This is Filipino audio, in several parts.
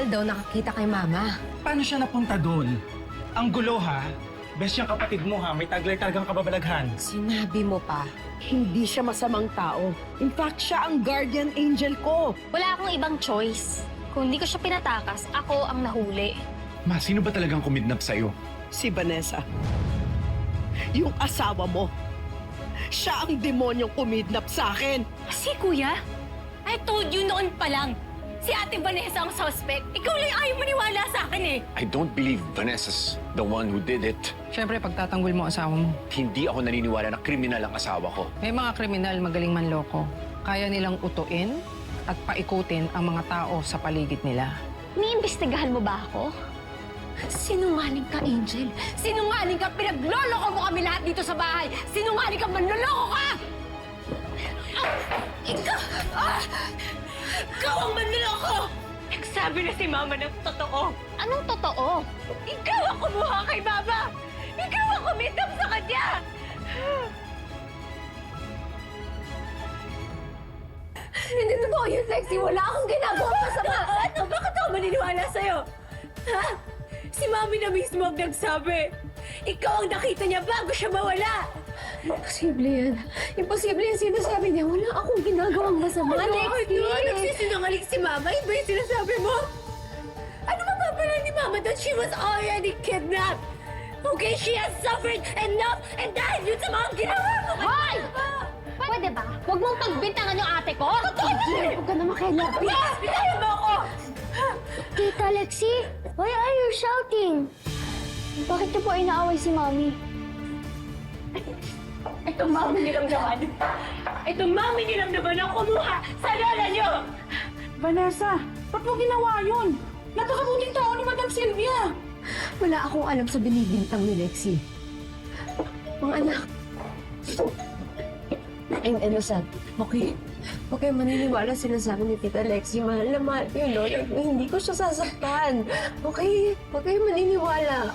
Angel daw nakakita kay Mama. Paano siya napunta doon? Ang gulo ha? Best yung kapatid mo ha, may taglay talagang kababalaghan. Sinabi mo pa. Hindi siya masamang tao. In fact, siya ang guardian angel ko. Wala akong ibang choice. Kung hindi ko siya pinatakas, ako ang nahuli. Ma, sino ba talagang kumidnap sa'yo? Si Vanessa. Yung asawa mo. Siya ang demonyong kumidnap sa akin. Si Kuya? I told you noon pa lang. Si Ate Vanessa ang suspect. Ikaw lang ayaw maniwala sa akin eh. I don't believe Vanessa's the one who did it. Siyempre, pagtatanggol mo asawa mo. Hindi ako naniniwala na kriminal ang asawa ko. May mga kriminal magaling manloko. Kaya nilang utuin at paikutin ang mga tao sa paligid nila. Iniimbestigahan mo ba ako? Sinungaling ka, Angel. Sinungaling ka. Pinagloloko mo kami lahat dito sa bahay. Sinungaling ka, manloloko ka! Ikaw ang manloloko! Nagsabi na si Mama ng totoo. Anong totoo? Ikaw ang kumuha kay Mama! Ikaw ang kumidam sa kanya! Hindi totoo yun, Lexi. Wala akong ginagawa masama. Ano? Bakit ako maniniwala sa'yo? Ha? Si Mami na mismo ang nagsabi. Ikaw ang nakita niya bago siya mawala. Imposible yan. Imposible yan sinasabi niya. Wala akong ginagawang masama, Lexi. Nagsisinungaling si Mama? Iba yung sinasabi mo? Ano ba pala ni Mama that she was already kidnapped? Okay, she has suffered enough and dahil yun sa mga ginawa mo. Hoy! Pwede ba? Huwag mong pagbintangan yung ate ko. Totoo na! Huwag ka na makilapit. Bitayin mo ako! Tita Lexi, why are you shouting? Bakit niyo po inaaway si Mami? Itong mami nilang naman. Itong mami nilang naman ang kumuha sa lola niyo! Vanessa, ba't mo ginawa yun? Napakabuting tao ni Madam Sylvia. Wala akong alam sa binibintang ni Lexi. Mga anak. I'm innocent. Okay. Okay, maniniwala sinasabi ni Tita Lexi. Mahal na mahal ko yun, Lola. Hindi ko siya sasaktan. Okay? Huwag kayo maniniwala.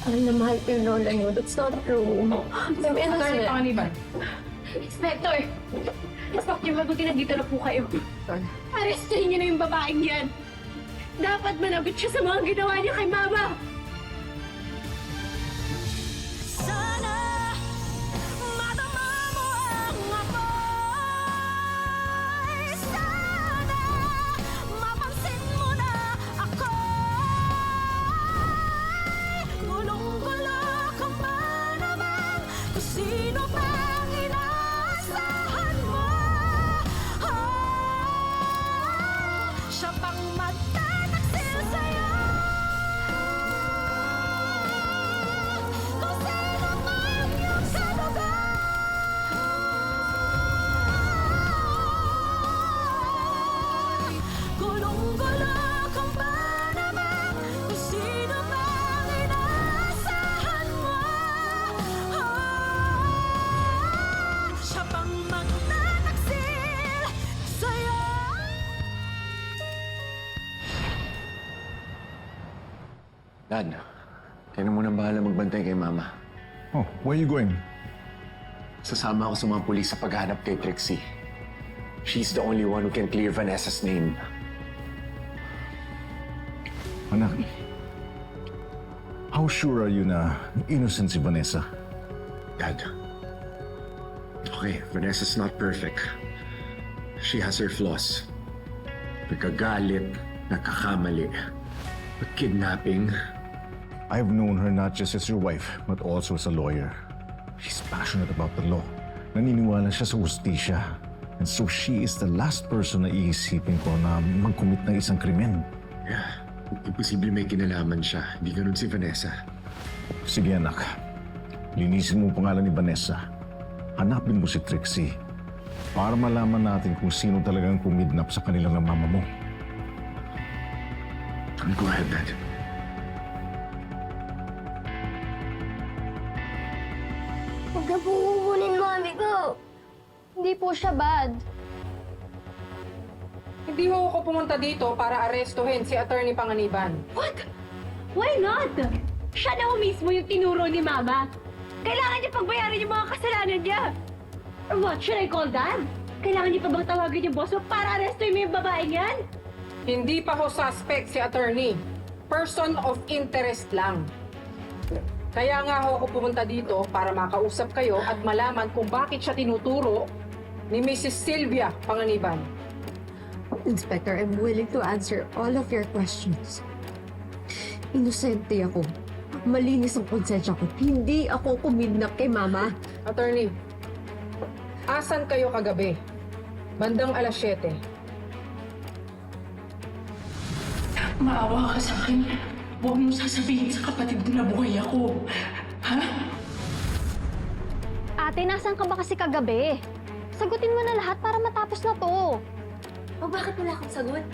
Mahal na mahal ko yun, Lola niyo. That's not true. I'm innocent. Pangaliban. Inspector! Inspector, mabuti na dito na po kayo. Arrestin niyo na yung babaeng yan. Dapat managot siya sa mga ginawa niya kay Mama. Sana madama mo ang amoy. Sana mapansin mo na ako. Gulong-gulo ka ba naman kung sino pang inaasahan mo? Siya pang magtataksil sa'yo. Kung sino man yung sa lugar. Gulong-gulo ka ba naman kung sino mang inaasahan mo? Siya pang magtataksil sa'yo. Dad, kayo na munang bahala magbantay kay Mama. Oh, where are you going? Sasama ako sa mga pulis sa paghahanap kay Trixie. She's the only one who can clear Vanessa's name. Anak, how sure are you na innocent si Vanessa? Dad, okay, Vanessa's not perfect. She has her flaws. Nagkagalit, nagkakamali. But kidnapping, I've known her not just as your wife, but also as a lawyer. She's passionate about the law. Naniniwala siya sa hustisya. And so she is the last person na iisipin ko na mag-commit ng isang krimen. yeah, imposible may kinalaman siya. Hindi ganun si Vanessa. Sige anak, linisin mo ang pangalan ni Vanessa. Hanapin mo si Trixie para malaman natin kung sino talagang kumidnap sa kanilang mama mo. Go ahead, Dad. Huwag na po kukunin, Mami ko. Hindi po siya bad. Hindi mo ako pumunta dito para arestuhin si Attorney Panganiban. What? Why not? Siya na mismo yung tinuro ni Mama. Kailangan niya pagbayaran yung mga kasalanan niya. Or what should I call that? Kailangan niya pa bang tawagin yung boss mo para arrestuhin mo yung babaeng yan? Hindi pa ho suspect si attorney. Person of interest lang. Kaya nga ho ako pumunta dito para makausap kayo at malaman kung bakit siya tinuturo ni Mrs. Sylvia Panganiban. Inspector, I'm willing to answer all of your questions. Inosente ako. Malinis ang konsensya ko. Hindi ako kumidnap kay Mama. Attorney, asan kayo kagabi? Bandang alas 7. Maawa ka sa akin. Huwag mong sasabihin sa kapatid mo na buhay ako. Ha? Ate, nasan ka ba kasi kagabi? Sagutin mo na lahat para matapos na to. O bakit wala kang sagot?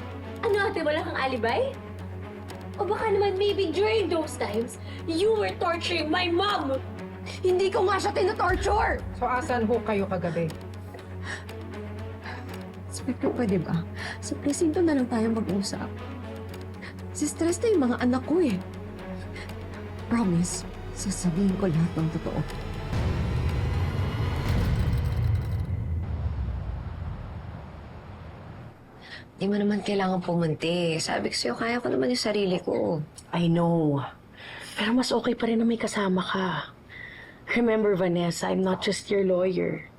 Ano ate, wala kang alibay? O baka naman maybe during those times, you were torturing my mom! Hindi ko nga siya tinatorture! So asan ho kayo kagabi? Inspector, pwede ba? Sa presinto na lang tayo mag-usap. Si-stress na yung mga anak ko eh. Promise, sasabihin ko lahat ng totoo. Di mo naman kailangan pumunti. Sabi ko sa'yo, kaya ko naman yung sarili ko. I know. Pero mas okay pa rin na may kasama ka. Remember, Vanessa, I'm not just your lawyer.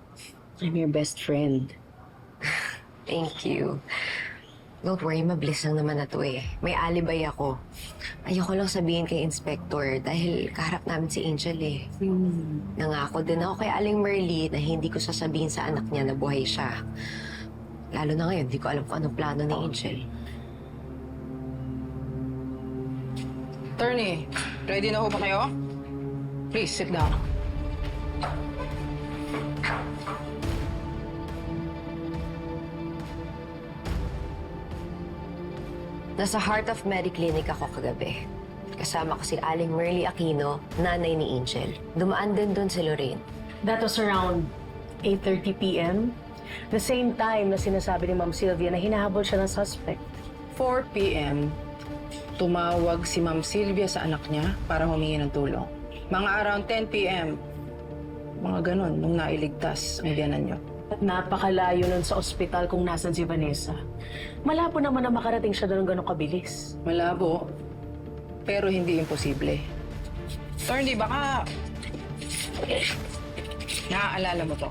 I'm your best friend. Thank you. Don't worry, mabilis lang naman na to eh. May alibay ako. Ayoko lang sabihin kay Inspector dahil kaharap namin si Angel eh. Nangako din ako kay Aling Merly na hindi ko sasabihin sa anak niya na buhay siya. Lalo na ngayon, di ko alam kung anong plano ni Angel. Attorney, ready na ho ba kayo? Please, sit down. Nasa Heart of Mediclinic ako kagabi. Kasama ko si Aling Merly Aquino, nanay ni Angel. Dumaan din doon si Lorraine. That was around 8:30 p.m. The same time na sinasabi ni Ma'am Sylvia na hinahabol siya ng suspect. 4 p.m., tumawag si Ma'am Sylvia sa anak niya para humingi ng tulong. Mga around 10 p.m., mga ganun, nung nailigtas ang biyanan niyo. At napakalayo nun sa ospital kung nasan si Vanessa. Malabo naman na makarating siya doon gano'ng kabilis. Malabo, pero hindi imposible. Attorney, baka naaalala mo to.